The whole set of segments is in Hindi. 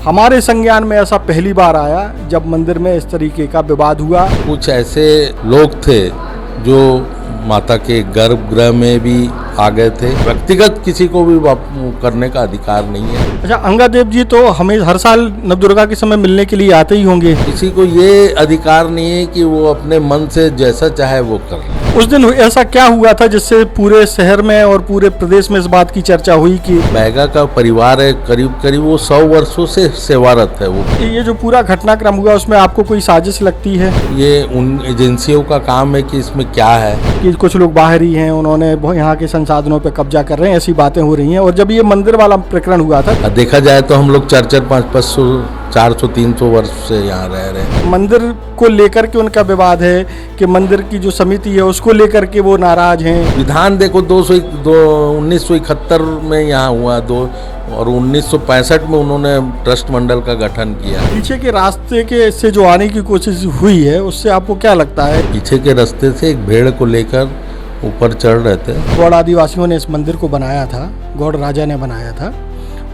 हमारे संज्ञान में ऐसा पहली बार आया जब मंदिर में इस तरीके का विवाद हुआ। कुछ ऐसे लोग थे जो माता के गर्भगृह में भी आ गए थे। व्यक्तिगत किसी को भी करने का अधिकार नहीं है। अच्छा, अंगादेव जी तो हमें हर साल नवदुर्गा के समय मिलने के लिए आते ही होंगे। किसी को ये अधिकार नहीं है कि वो अपने मन से जैसा चाहे वो कर ले। उस दिन ऐसा क्या हुआ था जिससे पूरे शहर में और पूरे प्रदेश में इस बात की चर्चा हुई कि बैगा का परिवार है, करीब करीब वो 100 वर्षों से सेवारत है। वो ये जो पूरा घटनाक्रम हुआ उसमें आपको कोई साजिश लगती है? ये उन एजेंसियों का काम है कि इसमें क्या है कि कुछ लोग बाहर ही हैं, उन्होंने यहाँ के संसाधनों पे कब्जा कर रहे हैं, ऐसी बातें हो रही हैं। और जब ये मंदिर वाला प्रकरण हुआ था, देखा जाए तो हम लोग 400-500 400-300 वर्ष से यहाँ रह रहे हैं। मंदिर को लेकर के उनका विवाद है कि मंदिर की जो समिति है उसको लेकर के वो नाराज हैं। विधान देखो 1971 में यहाँ हुआ और 1965 में उन्होंने ट्रस्ट मंडल का गठन किया। पीछे के रास्ते के से जो आने की कोशिश हुई है उससे आपको क्या लगता है? पीछे के रास्ते से एक भेड़ को लेकर ऊपर चढ़ रहे थे। गौड़ आदिवासियों ने इस मंदिर को बनाया था, गौड़ राजा ने बनाया था,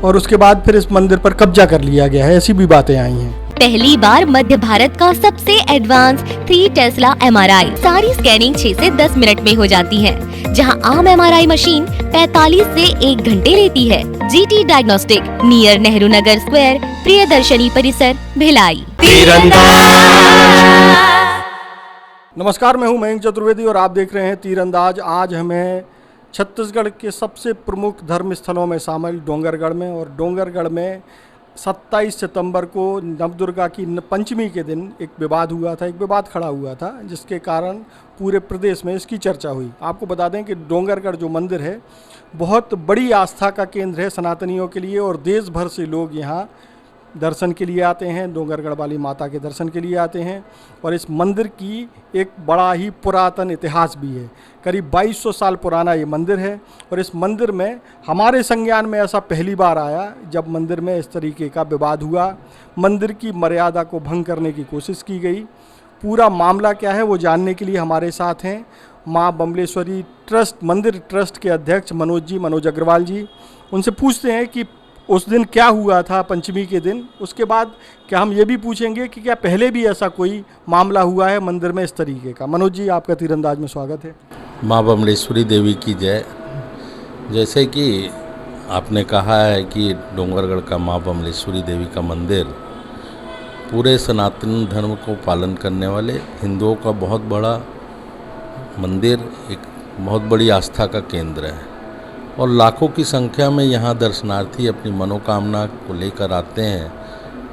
और उसके बाद फिर इस मंदिर पर कब्जा कर लिया गया है, ऐसी भी बातें आई हैं। पहली बार मध्य भारत का सबसे एडवांस 3 टेस्ला MRI। सारी स्कैनिंग 6 से 10 मिनट में हो जाती है, जहां आम MRI मशीन 45 से 1 घंटे लेती है। GT diagnostic, near Nehru Nagar square, Priyadarshini परिसर, भिलाई। नमस्कार, मैं हूं मयंक चतुर्वेदी और आप देख रहे हैं तीरंदाज। आज हमें छत्तीसगढ़ के सबसे प्रमुख धर्म स्थलों में शामिल डोंगरगढ़ में, और डोंगरगढ़ में 27 सितंबर को नवदुर्गा की पंचमी के दिन एक विवाद हुआ था, एक विवाद खड़ा हुआ था, जिसके कारण पूरे प्रदेश में इसकी चर्चा हुई। आपको बता दें कि डोंगरगढ़ जो मंदिर है बहुत बड़ी आस्था का केंद्र है सनातनियों के लिए, और देश भर से लोग यहाँ दर्शन के लिए आते हैं, डोंगरगढ़ वाली माता के दर्शन के लिए आते हैं। और इस मंदिर की एक बड़ा ही पुरातन इतिहास भी है, करीब 2200 साल पुराना ये मंदिर है। और इस मंदिर में हमारे संज्ञान में ऐसा पहली बार आया जब मंदिर में इस तरीके का विवाद हुआ, मंदिर की मर्यादा को भंग करने की कोशिश की गई। पूरा मामला क्या है वो जानने के लिए हमारे साथ हैं माँ बमलेश्वरी ट्रस्ट, मंदिर ट्रस्ट के अध्यक्ष मनोज अग्रवाल जी। उनसे पूछते हैं कि उस दिन क्या हुआ था पंचमी के दिन। उसके बाद क्या हम ये भी पूछेंगे कि क्या पहले भी ऐसा कोई मामला हुआ है मंदिर में इस तरीके का। मनोज जी, आपका तीरंदाज में स्वागत है। माँ बमलेश्वरी देवी की जय। जैसे कि आपने कहा है कि डोंगरगढ़ का माँ बमलेश्वरी देवी का मंदिर पूरे सनातन धर्म को पालन करने वाले हिंदुओं का बहुत बड़ा मंदिर, एक बहुत बड़ी आस्था का केंद्र है। और लाखों की संख्या में यहाँ दर्शनार्थी अपनी मनोकामना को लेकर आते हैं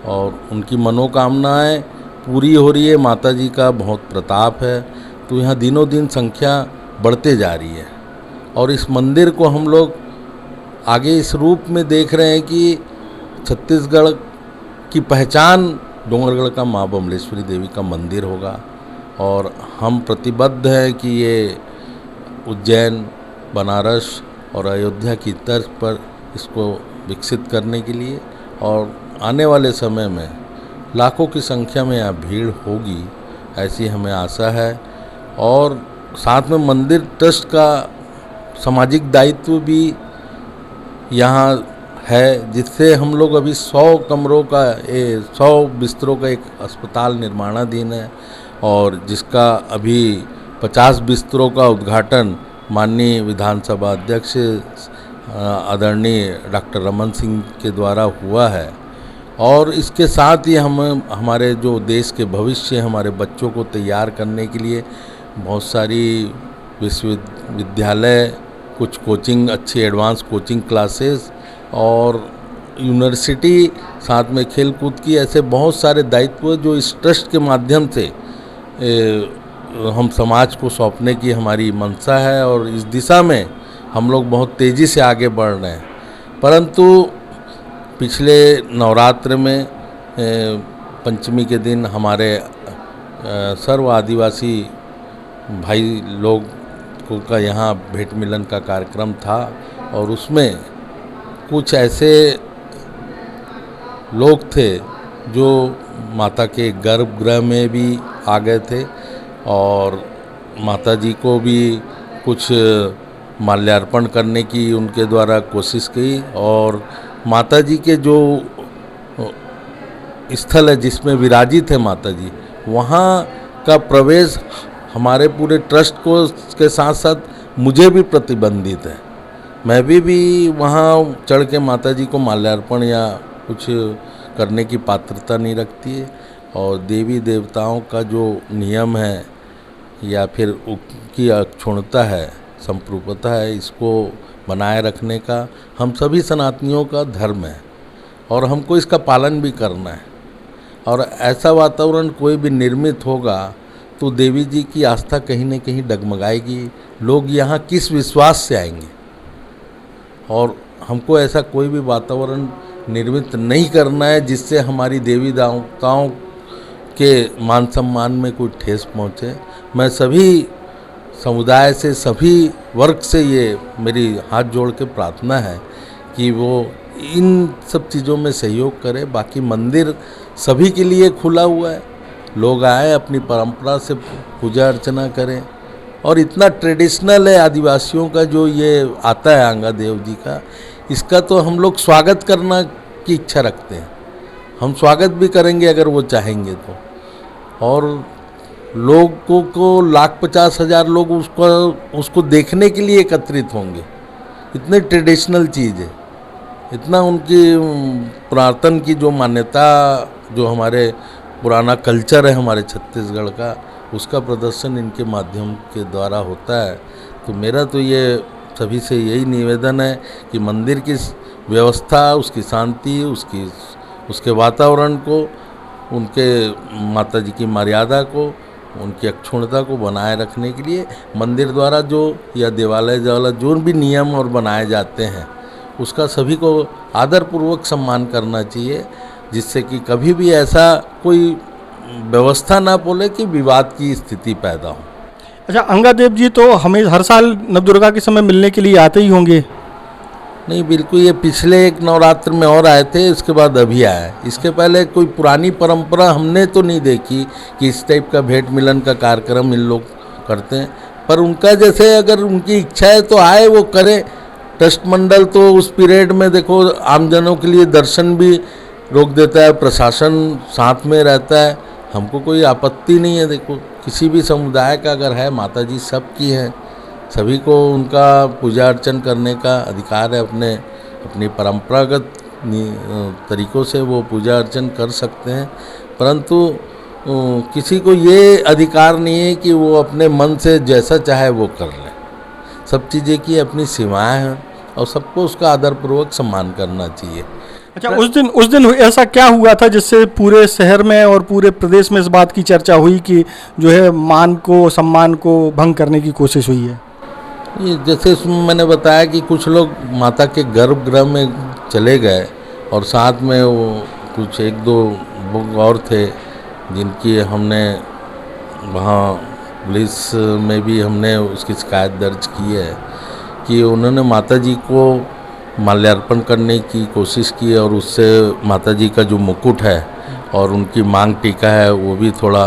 और उनकी मनोकामनाएं पूरी हो रही है। माता जी का बहुत प्रताप है, तो यहाँ दिनों दिन संख्या बढ़ते जा रही है। और इस मंदिर को हम लोग आगे इस रूप में देख रहे हैं कि छत्तीसगढ़ की पहचान डोंगरगढ़ का माँ बमलेश्वरी देवी का मंदिर होगा। और हम प्रतिबद्ध हैं कि ये उज्जैन, बनारस और अयोध्या की तर्ज पर इसको विकसित करने के लिए, और आने वाले समय में लाखों की संख्या में यहाँ भीड़ होगी, ऐसी हमें आशा है। और साथ में मंदिर ट्रस्ट का सामाजिक दायित्व भी यहाँ है, जिससे हम लोग अभी 100 कमरों का 100 बिस्तरों का एक अस्पताल निर्माणाधीन है, और जिसका अभी 50 बिस्तरों का उद्घाटन माननीय विधानसभा अध्यक्ष आदरणीय डॉक्टर रमन सिंह के द्वारा हुआ है। और इसके साथ ही हम हमारे जो देश के भविष्य, हमारे बच्चों को तैयार करने के लिए बहुत सारी विश्वविद्यालय, कुछ कोचिंग, अच्छी एडवांस कोचिंग क्लासेस और यूनिवर्सिटी, साथ में खेल कूद की, ऐसे बहुत सारे दायित्व जो इस ट्रस्ट के माध्यम से हम समाज को सौंपने की हमारी मंशा है। और इस दिशा में हम लोग बहुत तेज़ी से आगे बढ़ रहे हैं। परंतु पिछले नवरात्र में पंचमी के दिन हमारे सर्व आदिवासी भाई लोग का यहाँ भेंट मिलन का कार्यक्रम था, और उसमें कुछ ऐसे लोग थे जो माता के गर्भगृह में भी आ गए थे और माता जी को भी कुछ माल्यार्पण करने की उनके द्वारा कोशिश की। और माता जी के जो स्थल है जिसमें विराजित है माता जी, वहाँ का प्रवेश हमारे पूरे ट्रस्ट को के साथ साथ मुझे भी प्रतिबंधित है। मैं भी वहाँ चढ़ के माता जी को माल्यार्पण या कुछ करने की पात्रता नहीं रखती है। और देवी देवताओं का जो नियम है या फिर उनकी अक्षुण्णता है, संप्रभुता है, इसको बनाए रखने का हम सभी सनातनियों का धर्म है और हमको इसका पालन भी करना है। और ऐसा वातावरण कोई भी निर्मित होगा तो देवी जी की आस्था कहीं न कहीं डगमगाएगी। लोग यहाँ किस विश्वास से आएंगे? और हमको ऐसा कोई भी वातावरण निर्मित नहीं करना है जिससे हमारी देवी देवताओं के मान सम्मान में कोई ठेस पहुँचे। मैं सभी समुदाय से, सभी वर्ग से ये मेरी हाथ जोड़ के प्रार्थना है कि वो इन सब चीज़ों में सहयोग करें। बाकी मंदिर सभी के लिए खुला हुआ है, लोग आए अपनी परंपरा से पूजा अर्चना करें। और इतना ट्रेडिशनल है आदिवासियों का जो ये आता है आंगा देव जी का, इसका तो हम लोग स्वागत करना की इच्छा रखते हैं। हम स्वागत भी करेंगे अगर वो चाहेंगे तो। और लोगों को 1,50,000 लोग उसको देखने के लिए एकत्रित होंगे। इतनी ट्रेडिशनल चीज़ है, इतना उनकी पुरातन की जो मान्यता, जो हमारे पुराना कल्चर है हमारे छत्तीसगढ़ का, उसका प्रदर्शन इनके माध्यम के द्वारा होता है। तो मेरा तो ये सभी से यही निवेदन है कि मंदिर की व्यवस्था, उसकी शांति, उसके वातावरण को, उनके माता जी की मर्यादा को, उनकी अक्षुण्णता को बनाए रखने के लिए मंदिर द्वारा जो या देवालय द्वारा जो भी नियम और बनाए जाते हैं उसका सभी को आदरपूर्वक सम्मान करना चाहिए, जिससे कि कभी भी ऐसा कोई व्यवस्था ना बोले कि विवाद की स्थिति पैदा हो। अच्छा, अंगादेव जी तो हमें हर साल नवदुर्गा के समय मिलने के लिए आते ही होंगे? नहीं, बिल्कुल, ये पिछले एक नवरात्र में और आए थे, इसके बाद अभी आए। इसके पहले कोई पुरानी परंपरा हमने तो नहीं देखी कि इस टाइप का भेंट मिलन का कार्यक्रम इन लोग करते हैं। पर उनका जैसे अगर उनकी इच्छा है तो आए, वो करें। ट्रस्ट मंडल तो उस पीरियड में देखो आमजनों के लिए दर्शन भी रोक देता है, प्रशासन साथ में रहता है, हमको कोई आपत्ति नहीं है। देखो किसी भी समुदाय का अगर है, माता जी सबकी है, सभी को उनका पूजा अर्चन करने का अधिकार है। अपनी परंपरागत तरीक़ों से वो पूजा अर्चन कर सकते हैं, परंतु किसी को ये अधिकार नहीं है कि वो अपने मन से जैसा चाहे वो कर ले। सब चीज़ें की अपनी सीमाएं हैं और सबको उसका आदरपूर्वक सम्मान करना चाहिए। अच्छा, उस दिन ऐसा क्या हुआ था जिससे पूरे शहर में और पूरे प्रदेश में इस बात की चर्चा हुई कि जो है मान को, सम्मान को भंग करने की कोशिश हुई है? ये जैसे मैंने बताया कि कुछ लोग माता के गर्भगृह में चले गए और साथ में वो कुछ 1-2 लोग और थे जिनकी हमने वहाँ पुलिस में भी हमने उसकी शिकायत दर्ज की है कि उन्होंने माता जी को माल्यार्पण करने की कोशिश की और उससे माता जी का जो मुकुट है और उनकी मांग टीका है वो भी थोड़ा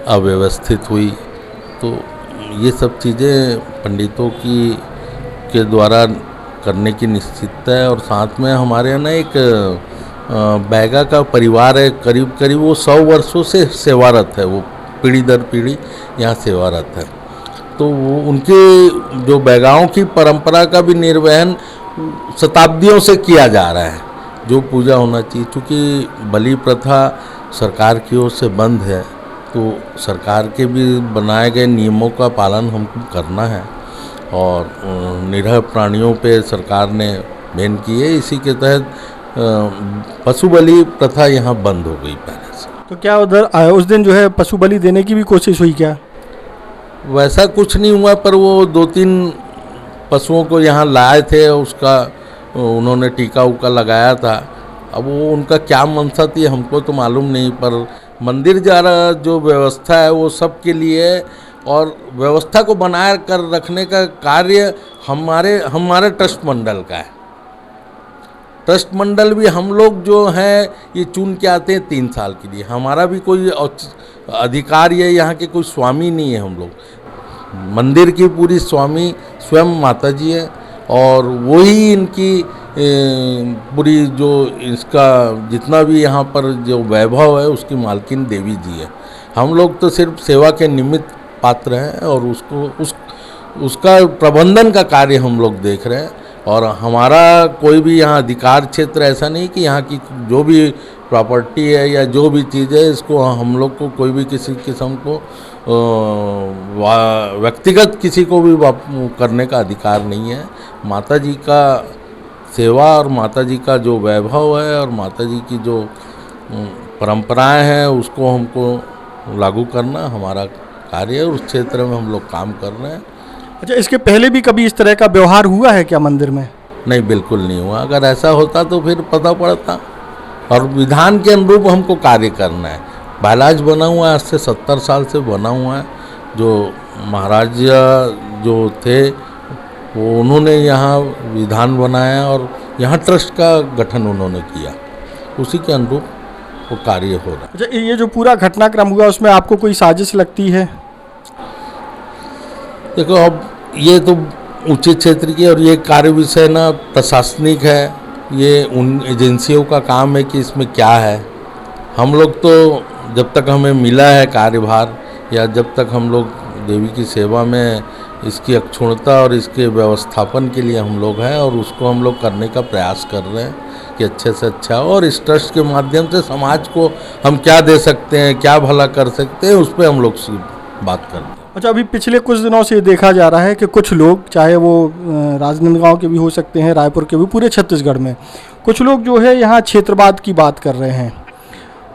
अव्यवस्थित हुई। तो ये सब चीज़ें पंडितों के द्वारा करने की निश्चितता है। और साथ में हमारे यहाँ ना एक बैगा का परिवार है, करीब करीब वो 100 वर्षों से सेवारत है, वो पीढ़ी दर पीढ़ी यहाँ सेवारत है। तो वो उनके जो बैगाओं की परंपरा का भी निर्वहन शताब्दियों से किया जा रहा है, जो पूजा होना चाहिए। चूँकि बलि प्रथा सरकार की ओर से बंद है, तो सरकार के भी बनाए गए नियमों का पालन हमको करना है। और निरह प्राणियों पे सरकार ने बैन की है, इसी के तहत पशु बलि प्रथा यहाँ बंद हो गई पहले से। तो क्या उधर उस दिन जो है पशु बलि देने की भी कोशिश हुई क्या? वैसा कुछ नहीं हुआ, पर वो 2-3 पशुओं को यहाँ लाए थे, उसका उन्होंने टीका उका लगाया था। अब वो उनका क्या मंशा थी हमको तो मालूम नहीं, पर मंदिर जा रहा जो व्यवस्था है वो सबके लिए है और व्यवस्था को बनाए कर रखने का कार्य हमारे ट्रस्ट मंडल का है। ट्रस्ट मंडल भी हम लोग जो हैं ये चुन के आते हैं 3 साल के लिए। हमारा भी कोई अधिकार या यहाँ के कोई स्वामी नहीं है। हम लोग मंदिर की पूरी स्वामी स्वयं माता जी है और वही इनकी पूरी जो इसका जितना भी यहाँ पर जो वैभव है उसकी मालकिन देवी जी है। हम लोग तो सिर्फ सेवा के निमित्त पात्र हैं और उसका प्रबंधन का कार्य हम लोग देख रहे हैं। और हमारा कोई भी यहाँ अधिकार क्षेत्र ऐसा नहीं कि यहाँ की जो भी प्रॉपर्टी है या जो भी चीज़ है इसको हम लोग को कोई भी किसी किस्म को व्यक्तिगत किसी को भी करने का अधिकार नहीं है। माता जी का सेवा और माता जी का जो वैभव है और माता जी की जो परंपराएं हैं उसको हमको लागू करना हमारा कार्य है। उस क्षेत्र में हम लोग काम कर रहे हैं। अच्छा, इसके पहले भी कभी इस तरह का व्यवहार हुआ है क्या मंदिर में? नहीं, बिल्कुल नहीं हुआ। अगर ऐसा होता तो फिर पता पड़ता। और विधान के अनुरूप हमको कार्य करना है। बालाज बना हुआ है, आज से 70 साल से बना हुआ है। जो महाराजा जो थे वो उन्होंने यहाँ विधान बनाया और यहाँ ट्रस्ट का गठन उन्होंने किया, उसी के अनुरूप वो कार्य हो रहा है। अच्छा, ये जो पूरा घटनाक्रम हुआ उसमें आपको कोई साजिश लगती है? देखो, अब ये तो उचित क्षेत्र की और ये कार्य विषय ना प्रशासनिक है। ये उन एजेंसियों का काम है कि इसमें क्या है। हम लोग तो जब तक हमें मिला है कार्यभार या जब तक हम लोग देवी की सेवा में इसकी अक्षुण्णता और इसके व्यवस्थापन के लिए हम लोग हैं और उसको हम लोग करने का प्रयास कर रहे हैं कि अच्छे से अच्छा हो। और इस ट्रस्ट के माध्यम से समाज को हम क्या दे सकते हैं, क्या भला कर सकते हैं, उस पर हम लोग बात करते हैं। अच्छा, अभी पिछले कुछ दिनों से देखा जा रहा है कि कुछ लोग, चाहे वो राजनांदगांव के भी हो सकते हैं, रायपुर के भी, पूरे छत्तीसगढ़ में कुछ लोग जो है यहाँ क्षेत्रवाद की बात कर रहे हैं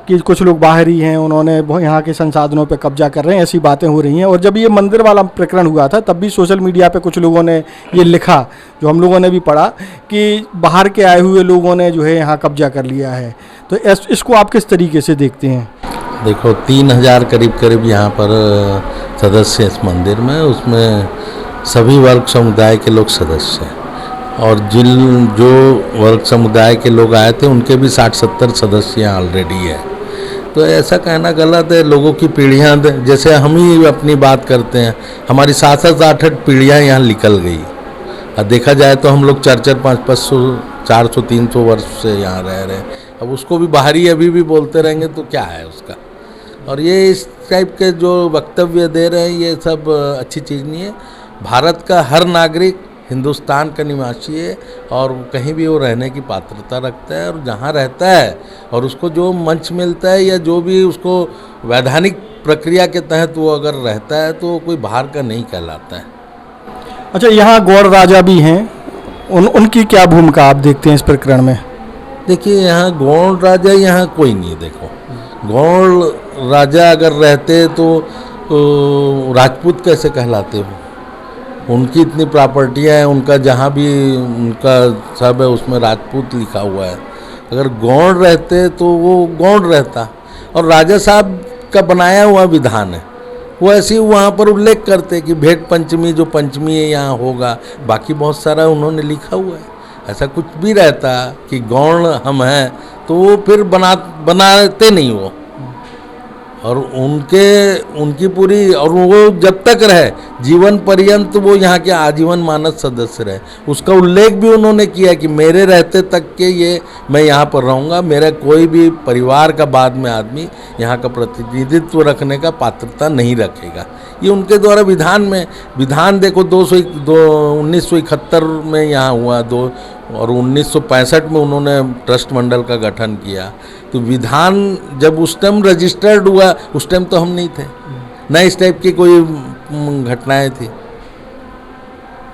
कि कुछ लोग बाहरी हैं, उन्होंने यहाँ के संसाधनों पे कब्जा कर रहे हैं, ऐसी बातें हो रही हैं। और जब ये मंदिर वाला प्रकरण हुआ था तब भी सोशल मीडिया पे कुछ लोगों ने ये लिखा, जो हम लोगों ने भी पढ़ा, कि बाहर के आए हुए लोगों ने जो है यहाँ कब्जा कर लिया है। तो इसको आप किस तरीके से देखते हैं? देखो, 3000 करीब यहाँ पर सदस्य इस मंदिर में, उसमें सभी वर्ग समुदाय के लोग सदस्य हैं। और जो वर्ग समुदाय के लोग आए थे उनके भी 60-70 सदस्य यहाँ ऑलरेडी है। तो ऐसा कहना गलत है। लोगों की पीढ़ियाँ, जैसे हम ही अपनी बात करते हैं, हमारी 7-8 पीढ़ियाँ यहाँ निकल गई। और देखा जाए तो हम लोग 400, 500, 400, 300 वर्ष से यहाँ रह रहे हैं। अब उसको भी बाहरी अभी भी बोलते रहेंगे तो क्या है उसका। और ये इस टाइप के जो वक्तव्य दे रहे हैं ये सब अच्छी चीज़ नहीं है। भारत का हर नागरिक हिंदुस्तान का निवासी है और कहीं भी वो रहने की पात्रता रखता है। और जहाँ रहता है और उसको जो मंच मिलता है या जो भी उसको वैधानिक प्रक्रिया के तहत वो अगर रहता है तो कोई बाहर का नहीं कहलाता है। अच्छा, यहाँ गौड़ राजा भी हैं, उनकी क्या भूमिका आप देखते हैं इस प्रकरण में? देखिए, यहाँ गौड़ राजा यहाँ कोई नहीं। देखो, गौड़ राजा अगर रहते तो राजपूत कैसे कहलाते हो? उनकी इतनी प्रॉपर्टियाँ हैं, उनका जहाँ भी उनका सब है उसमें राजपूत लिखा हुआ है। अगर गौड़ रहते तो वो गौड़ रहता। और राजा साहब का बनाया हुआ विधान है, वो ऐसे ही वहाँ पर उल्लेख करते कि भेंट पंचमी जो पंचमी है यहाँ होगा। बाकी बहुत सारा उन्होंने लिखा हुआ है। ऐसा कुछ भी रहता कि गौड़ हम हैं तो वो फिर बनाते नहीं वो। और उनकी पूरी, और वो जब तक रहे जीवन पर्यंत वो यहाँ के आजीवन मानद सदस्य रहे। उसका उल्लेख भी उन्होंने किया कि मेरे रहते तक के ये मैं यहाँ पर रहूँगा, मेरा कोई भी परिवार का बाद में आदमी यहाँ का प्रतिनिधित्व रखने का पात्रता नहीं रखेगा। ये उनके द्वारा विधान देखो 1971 में यहाँ हुआ और 1965 में उन्होंने ट्रस्ट मंडल का गठन किया। तो विधान जब उस टाइम रजिस्टर्ड हुआ, उस टाइम तो हम नहीं थे, न इस टाइप की कोई घटनाएं थी।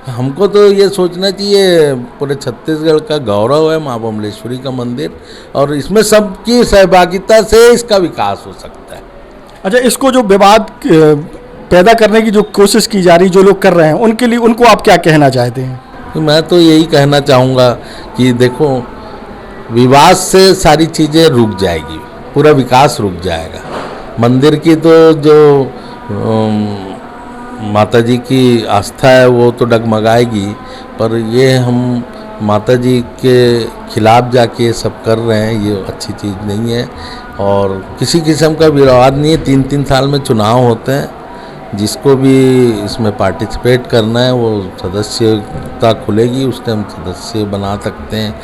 हमको तो ये सोचना चाहिए पूरे छत्तीसगढ़ का गौरव है माँ बमलेश्वरी का मंदिर, और इसमें सबकी सहभागिता से इसका विकास हो सकता है। अच्छा, इसको जो विवाद पैदा करने की जो कोशिश की जा रही, जो लोग कर रहे हैं, उनके लिए उनको आप क्या कहना चाहते हैं? मैं तो यही कहना चाहूँगा कि देखो, विवाद से सारी चीज़ें रुक जाएगी, पूरा विकास रुक जाएगा। मंदिर की तो जो माता जी की आस्था है वो तो डगमगाएगी, पर ये हम माता जी के खिलाफ जाके ये सब कर रहे हैं, ये अच्छी चीज़ नहीं है। और किसी किस्म का विवाद नहीं है। 3-3 साल में चुनाव होते हैं जिसको भी इसमें पार्टिसिपेट करना है वो सदस्यता खुलेगी, उस टाइम सदस्य बना सकते हैं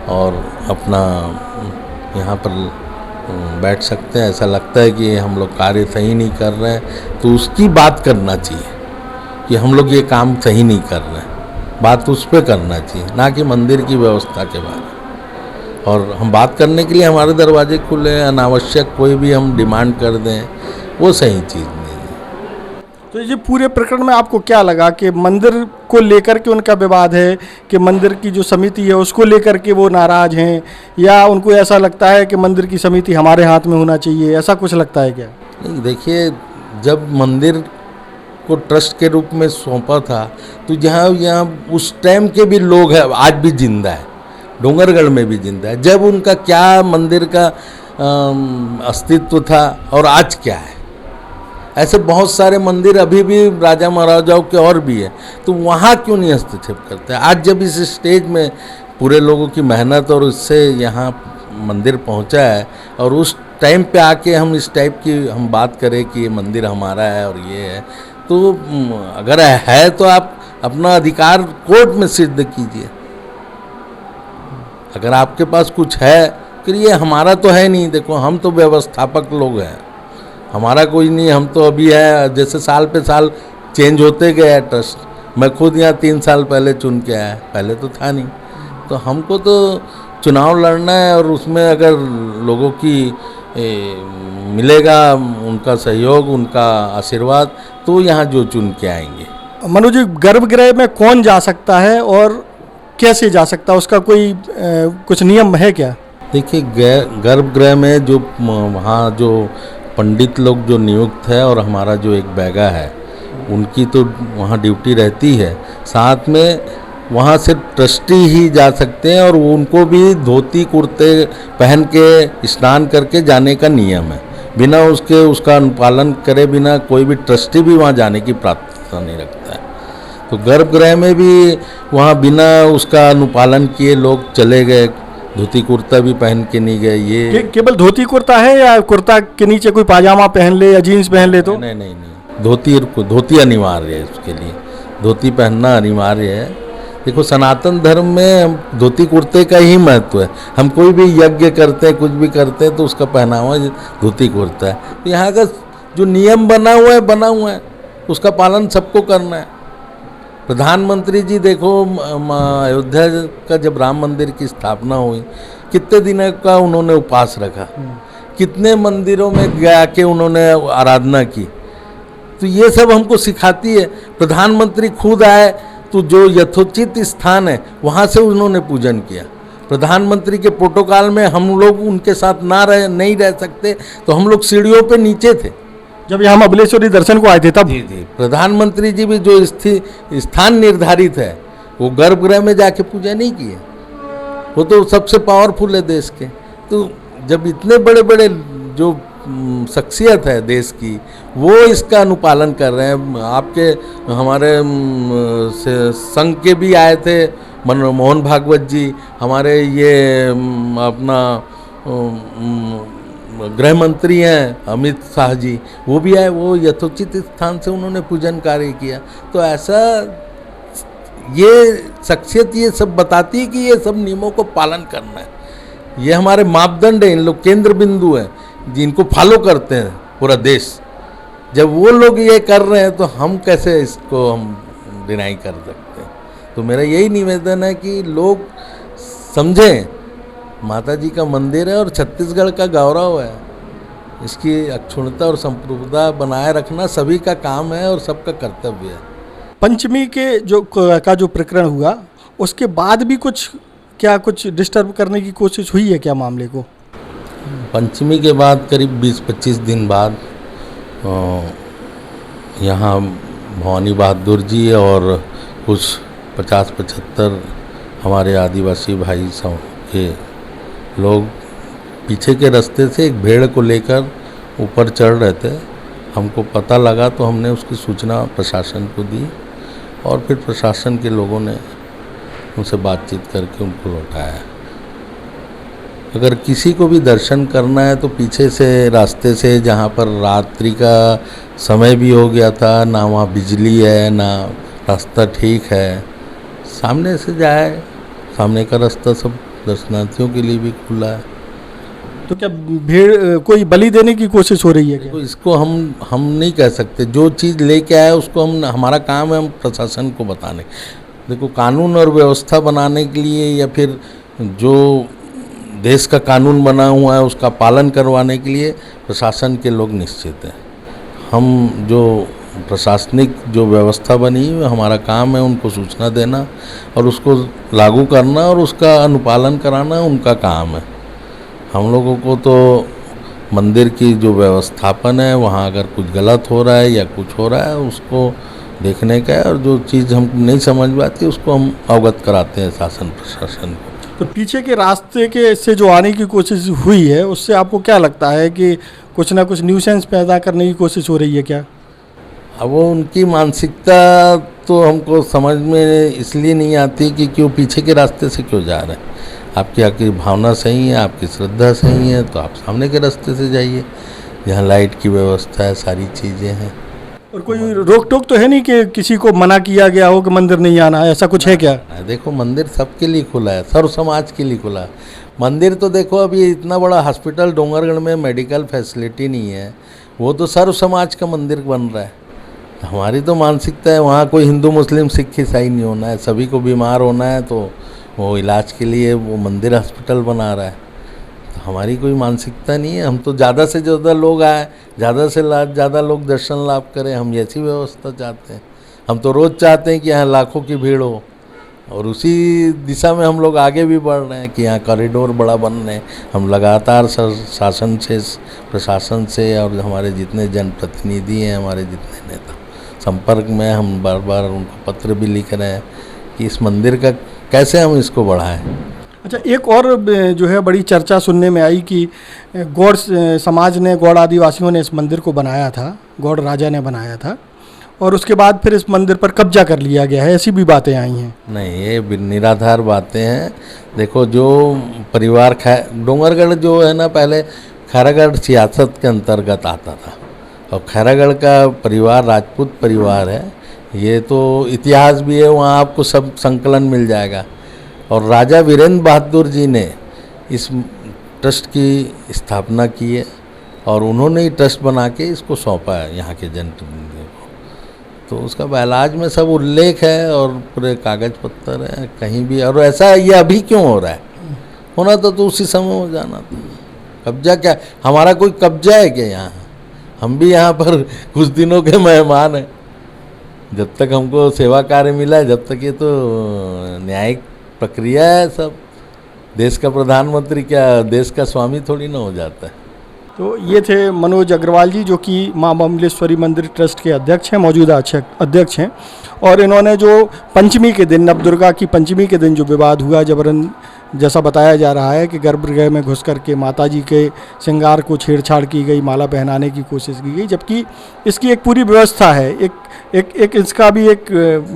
और अपना यहाँ पर बैठ सकते हैं। ऐसा लगता है कि हम लोग कार्य सही नहीं कर रहे हैं तो उसकी बात करना चाहिए कि हम लोग ये काम सही नहीं कर रहे हैं, बात उस पर करना चाहिए, ना कि मंदिर की व्यवस्था के बारे में। और हम बात करने के लिए हमारे दरवाजे खुले हैं, अनावश्यक कोई भी हम डिमांड कर दें वो सही चीज़ नहीं है। तो ये पूरे प्रकरण में आपको क्या लगा कि मंदिर को लेकर के उनका विवाद है कि मंदिर की जो समिति है उसको लेकर के वो नाराज हैं, या उनको ऐसा लगता है कि मंदिर की समिति हमारे हाथ में होना चाहिए, ऐसा कुछ लगता है क्या? नहीं, देखिए, जब मंदिर को ट्रस्ट के रूप में सौंपा था तो यहाँ उस टाइम के भी लोग हैं, आज भी जिंदा है, डोंगरगढ़ में भी जिंदा है। जब उनका क्या मंदिर का अस्तित्व था और आज क्या है, ऐसे बहुत सारे मंदिर अभी भी राजा महाराजाओं के और भी है, तो वहाँ क्यों नहीं हस्तक्षेप करते? आज जब इस स्टेज में पूरे लोगों की मेहनत और उससे यहाँ मंदिर पहुँचा है और उस टाइम पे आके हम इस टाइप की हम बात करें कि ये मंदिर हमारा है और ये है, तो अगर है तो आप अपना अधिकार कोर्ट में सिद्ध कीजिए। अगर आपके पास कुछ है कि ये हमारा तो है नहीं, देखो हम तो व्यवस्थापक लोग हैं, हमारा कोई नहीं, हम तो अभी है, जैसे साल पे साल चेंज होते गए है ट्रस्ट। मैं खुद यहाँ 3 साल पहले चुन के आया, पहले तो था नहीं, तो हमको तो चुनाव लड़ना है और उसमें अगर लोगों की मिलेगा उनका सहयोग, उनका आशीर्वाद, तो यहाँ जो चुन के आएंगे। मनोज जी, गर्भगृह में कौन जा सकता है और कैसे जा सकता है, उसका कोई कुछ नियम है क्या? देखिए, गर्भगृह में जो वहाँ जो पंडित लोग जो नियुक्त है और हमारा जो एक बैगा है उनकी तो वहाँ ड्यूटी रहती है, साथ में वहाँ सिर्फ ट्रस्टी ही जा सकते हैं और उनको भी धोती कुर्ते पहन के स्नान करके जाने का नियम है। बिना उसका अनुपालन करे बिना कोई भी ट्रस्टी भी वहाँ जाने की प्राथमिकता नहीं रखता है। तो गर्भगृह में भी वहाँ बिना उसका अनुपालन किए लोग चले गए, धोती कुर्ता भी पहन के नहीं गए। ये केवल धोती कुर्ता है या कुर्ता के नीचे कोई पाजामा पहन ले या जीन्स पहन ले? तो नहीं, धोती अनिवार्य है, उसके लिए धोती पहनना अनिवार्य है। देखो, सनातन धर्म में धोती कुर्ते का ही महत्व है। हम कोई भी यज्ञ करते हैं, कुछ भी करते हैं तो उसका पहनावा धोती कुर्ता है। तो यहाँ का जो नियम बना हुआ है उसका पालन सबको करना है। प्रधानमंत्री जी देखो, अयोध्या का जब राम मंदिर की स्थापना हुई, कितने दिन का उन्होंने उपवास रखा, कितने मंदिरों में गया के उन्होंने आराधना की। तो ये सब हमको सिखाती है। प्रधानमंत्री खुद आए तो जो यथोचित स्थान है वहाँ से उन्होंने पूजन किया। प्रधानमंत्री के प्रोटोकॉल में हम लोग उनके साथ नहीं रह सकते, तो हम लोग सीढ़ियों पे नीचे थे जब यहाँ महाबलेश्वरी दर्शन को आए थे तब। जी, प्रधानमंत्री जी भी जो स्थान निर्धारित है वो गर्भगृह में जाके पूजा नहीं किए, वो तो सबसे पावरफुल है देश के। तो जब इतने बड़े बड़े जो शख्सियत है देश की वो इसका अनुपालन कर रहे हैं। आपके हमारे संघ के भी आए थे मोहन भागवत जी, हमारे ये अपना गृह मंत्री हैं अमित शाह जी, वो भी आए, वो यथोचित स्थान से उन्होंने पूजन कार्य किया। तो ऐसा ये शख्सियत ये सब बताती है कि ये सब नियमों को पालन करना है। ये हमारे मापदंड हैं, इन लोग केंद्र बिंदु हैं जिनको फॉलो करते हैं पूरा देश। जब वो लोग ये कर रहे हैं तो हम कैसे इसको हम डिनाई कर सकते हैं? तो मेरा यही निवेदन है कि लोग समझें, माता जी का मंदिर है और छत्तीसगढ़ का गौरव है, इसकी अक्षुण्णता और संप्रभुता बनाए रखना सभी का काम है और सबका कर्तव्य है। पंचमी के जो प्रकरण हुआ उसके बाद भी कुछ डिस्टर्ब करने की कोशिश हुई है क्या मामले को? पंचमी के बाद करीब 20-25 दिन बाद यहाँ भवानी बहादुर जी और कुछ 50-75 हमारे आदिवासी भाई सब के लोग पीछे के रास्ते से एक भेड़ को लेकर ऊपर चढ़ रहे थे। हमको पता लगा तो हमने उसकी सूचना प्रशासन को दी और फिर प्रशासन के लोगों ने उनसे बातचीत करके उनको लौटाया। अगर किसी को भी दर्शन करना है तो पीछे से रास्ते से, जहाँ पर रात्रि का समय भी हो गया था, ना वहाँ बिजली है ना रास्ता ठीक है, सामने से जाए। सामने का रास्ता सब दर्शनार्थियों के लिए भी खुला है। तो क्या भीड़ कोई बलि देने की कोशिश हो रही है क्या? तो इसको हम नहीं कह सकते। जो चीज़ लेके आए उसको हमारा काम है हम प्रशासन को बताने। देखो, कानून और व्यवस्था बनाने के लिए या फिर जो देश का कानून बना हुआ है उसका पालन करवाने के लिए प्रशासन के लोग निश्चित हैं। हम जो प्रशासनिक जो व्यवस्था बनी है हमारा काम है उनको सूचना देना और उसको लागू करना और उसका अनुपालन कराना उनका काम है। हम लोगों को तो मंदिर की जो व्यवस्थापन है वहाँ अगर कुछ गलत हो रहा है या कुछ हो रहा है उसको देखने का है, और जो चीज़ हम नहीं समझ में आती उसको हम अवगत कराते हैं शासन प्रशासन को। तो पीछे के रास्ते के से जो आने की कोशिश हुई है उससे आपको क्या लगता है कि कुछ ना कुछ न्यूसेंस पैदा करने की कोशिश हो रही है क्या? अब वो उनकी मानसिकता तो हमको समझ में इसलिए नहीं आती कि क्यों पीछे के रास्ते से क्यों जा रहे हैं। आपकी भावना सही है, आपकी श्रद्धा सही है तो आप सामने के रास्ते से जाइए जहाँ लाइट की व्यवस्था है, सारी चीज़ें हैं। और कोई रोक टोक तो है नहीं कि किसी को मना किया गया हो कि मंदिर नहीं आना है, ऐसा कुछ है क्या? देखो, मंदिर सबके लिए खुला है, सर्व समाज के लिए खुला है। मंदिर तो देखो, अभी इतना बड़ा हॉस्पिटल डोंगरगढ़ में मेडिकल फैसिलिटी नहीं है, वो तो सर्व समाज का मंदिर बन रहा है। हमारी तो मानसिकता है वहाँ कोई हिंदू मुस्लिम सिख ईसाई नहीं होना है, सभी को बीमार होना है तो वो इलाज के लिए वो मंदिर हॉस्पिटल बना रहा है। तो हमारी कोई मानसिकता नहीं है। हम तो ज़्यादा से ज़्यादा लोग आए, ज़्यादा से ज़्यादा लोग दर्शन लाभ करें, हम ऐसी व्यवस्था चाहते हैं। हम तो रोज़ चाहते हैं कि यहाँ लाखों की भीड़ हो और उसी दिशा में हम लोग आगे भी बढ़ रहे हैं कि यहाँ कॉरिडोर बड़ा बन रहे हैं। हम लगातार शासन से, प्रशासन से और हमारे जितने जनप्रतिनिधि हैं, हमारे जितने नेता संपर्क में, हम बार बार उनको पत्र भी लिख रहे हैं कि इस मंदिर का कैसे हम इसको बढ़ाएं। अच्छा, एक और जो है बड़ी चर्चा सुनने में आई कि गौड़ समाज ने, गौड़ आदिवासियों ने इस मंदिर को बनाया था, गौड़ राजा ने बनाया था और उसके बाद फिर इस मंदिर पर कब्जा कर लिया गया है, ऐसी भी बातें आई हैं। नहीं, ये निराधार बातें हैं। देखो, जो परिवार डोंगरगढ़ जो है ना, पहले खैरागढ़ सियासत के अंतर्गत आता था और खैरागढ़ का परिवार राजपूत परिवार है। ये तो इतिहास भी है, वहाँ आपको सब संकलन मिल जाएगा। और राजा वीरेंद्र बहादुर जी ने इस ट्रस्ट की स्थापना की है और उन्होंने ही ट्रस्ट बना के इसको सौंपा है यहाँ के जनप्रतिनिधियों को। तो उसका बैलाज में सब उल्लेख है और पूरे कागज पत्तर है कहीं भी। और ऐसा ये अभी क्यों हो रहा है? होना तो उसी समय हो जाना था। कब्जा क्या, हमारा कोई कब्जा है क्या यहाँ? हम भी यहाँ पर कुछ दिनों के मेहमान हैं। जब तक हमको सेवा कार्य मिला है, जब तक ये तो न्यायिक प्रक्रिया है। सब देश का प्रधानमंत्री क्या देश का स्वामी थोड़ी ना हो जाता है। तो ये थे मनोज अग्रवाल जी, जो कि माँ बमलेश्वरी मंदिर ट्रस्ट के अध्यक्ष हैं, मौजूदा अध्यक्ष हैं। और इन्होंने जो पंचमी के दिन, नवदुर्गा की पंचमी के दिन जो विवाद हुआ, जबरन जैसा बताया जा रहा है कि गर्भगृह में घुस करके माता जी के श्रृंगार को छेड़छाड़ की गई, माला पहनाने की कोशिश की गई, जबकि इसकी एक पूरी व्यवस्था है, एक इसका भी एक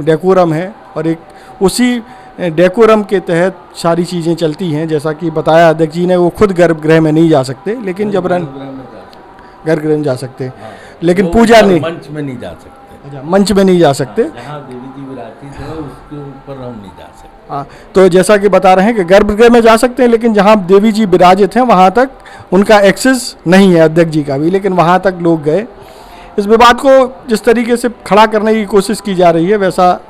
डेकोरम है और एक उसी डेकोरम के तहत सारी चीज़ें चलती हैं। जैसा कि बताया अध्यक्ष जी ने, वो खुद गर्भगृह में नहीं जा सकते, लेकिन जबरन गर्भगृह में जा सकते, लेकिन पूजा नहीं, मंच में नहीं जा सकते। अच्छा, मंच में नहीं जा सकते, जहाँ देवी जी विराजित है उसके ऊपर हम नहीं जा सकते। हाँ, तो जैसा कि बता रहे हैं कि गर्भगृह में जा सकते हैं, लेकिन जहाँ देवी जी विराजित हैं वहाँ तक उनका एक्सेस नहीं है, अध्यक्ष जी का भी, लेकिन वहाँ तक लोग गए। इस विवाद को जिस तरीके से खड़ा करने की कोशिश की जा रही है, वैसा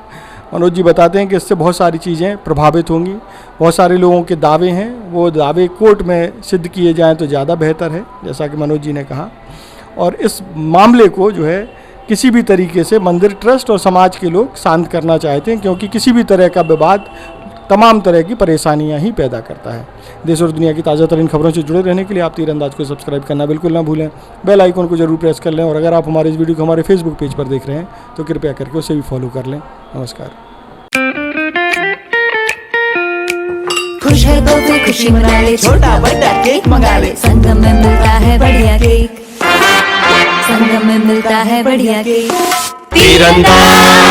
मनोज जी बताते हैं कि इससे बहुत सारी चीज़ें प्रभावित होंगी। बहुत सारे लोगों के दावे हैं, वो दावे कोर्ट में सिद्ध किए जाएं तो ज़्यादा बेहतर है, जैसा कि मनोज जी ने कहा। और इस मामले को जो है किसी भी तरीके से मंदिर ट्रस्ट और समाज के लोग शांत करना चाहते हैं, क्योंकि किसी भी तरह का विवाद तमाम तरह की परेशानियां ही पैदा करता है। देश और दुनिया की ताज़ा तरीन खबरों से जुड़े रहने के लिए आप तीरंदाज को सब्सक्राइब करना बिल्कुल ना भूलें। बेल आइकन को जरूर प्रेस कर लें और अगर आप हमारे इस वीडियो को हमारे फेसबुक पेज पर देख रहे हैं तो कृपया करके उसे भी फॉलो कर लें। नमस्कार। खुश है तो फिर खुशी मना ले, छोटा बड़ा केक मंगा ले, संगम में मिलता है बढ़िया केक, संगम में मिलता है बढ़िया केक। तीरंदाज।